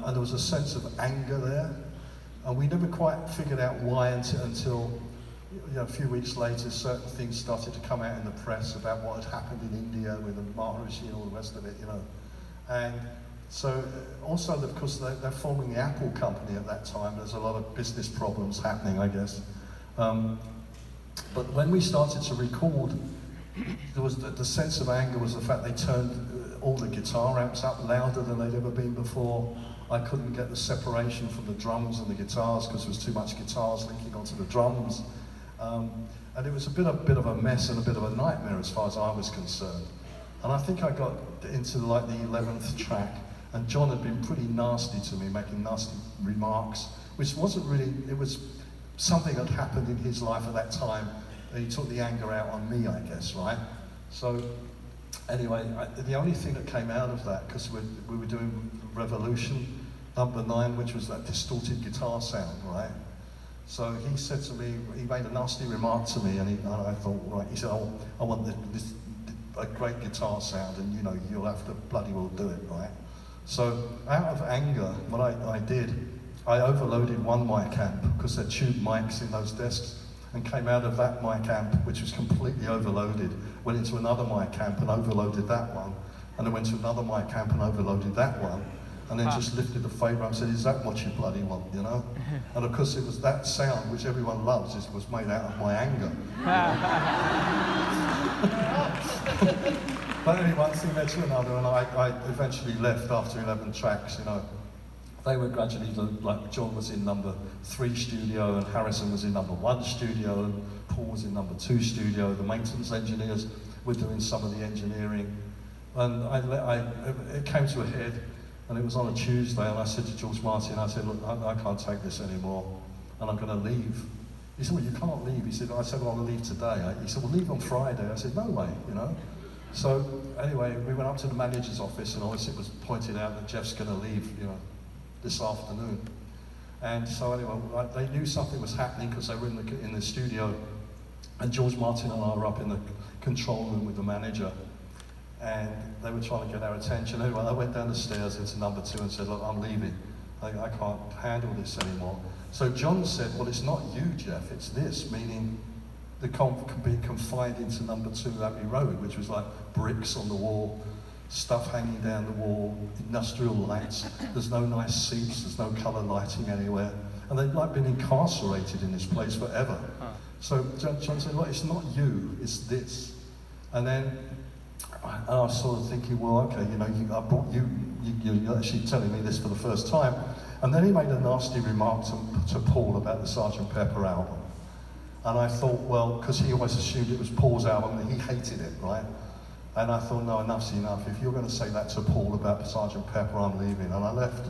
and there was a sense of anger there, and we never quite figured out why until a few weeks later, certain things started to come out in the press about what had happened in India with the Maharishi and all the rest of it, And so, also, of course, they're forming the Apple company at that time. There's a lot of business problems happening, I guess. But when we started to record, there was the sense of anger was the fact they turned all the guitar amps up louder than they'd ever been before. I couldn't get the separation from the drums and the guitars because there was too much guitars linking onto the drums. And it was a bit of a mess and a bit of a nightmare as far as I was concerned. And I think I got into like the 11th track, and John had been pretty nasty to me, making nasty remarks, which wasn't really, it was something that happened in his life at that time. He took the anger out on me, I guess, right? So anyway, the only thing that came out of that, because we were doing Revolution, number 9, which was that distorted guitar sound, right? So he said to me, he made a nasty remark to me, and I thought, right, he said, oh, I want a great guitar sound, and you'll have to bloody well do it, right? So out of anger, what I did, I overloaded one mic amp, because they're tube mics in those desks, and came out of that mic amp, which was completely overloaded, went into another mic amp and overloaded that one, and then went to another mic amp and overloaded that one, and then just lifted the fader up and said, is that what you bloody want, And of course it was that sound, which everyone loves, was made out of my anger. But anyway, one thing led to another, and I eventually left after 11 tracks, They were gradually, like John was in number 3 studio, and Harrison was in number 1 studio, and Paul was in number 2 studio. The maintenance engineers were doing some of the engineering. And it came to a head, and it was on a Tuesday, and I said to George Martin, I said, look, I can't take this anymore, and I'm going to leave. He said, well, you can't leave. He said, I said, well, I'll leave today. He said, well, leave on Friday. I said, no way, So anyway, we went up to the manager's office, and obviously it was pointed out that Geoff's going to leave, this afternoon. And so anyway, they knew something was happening because they were in the studio, and George Martin and I were up in the control room with the manager, and they were trying to get our attention. Anyway, I went down the stairs into number 2 and said, look, I'm leaving. I can't handle this anymore. So John said, well, it's not you, Geoff, it's this, meaning the comp can be confined into number 2 Abbey Road, which was like bricks on the wall, stuff hanging down the wall, industrial lights, there's no nice seats, there's no colour lighting anywhere, and they've like been incarcerated in this place forever. So John said, well, it's not you, it's this. And then I was sort of thinking, well, okay, you're actually telling me this for the first time. And then he made a nasty remark to Paul about the Sgt. Pepper album. And I thought, well, because he always assumed it was Paul's album and he hated it, right? And I thought, no, enough's enough. If you're going to say that to Paul about Sgt. Pepper, I'm leaving. And I left,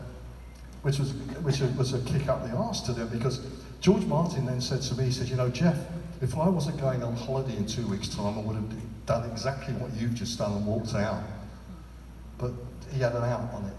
which was a kick up the arse to them, because George Martin then said to me, he said, Geoff, if I wasn't going on holiday in 2 weeks' time, I would have done exactly what you've just done and walked out. But he had an out on it,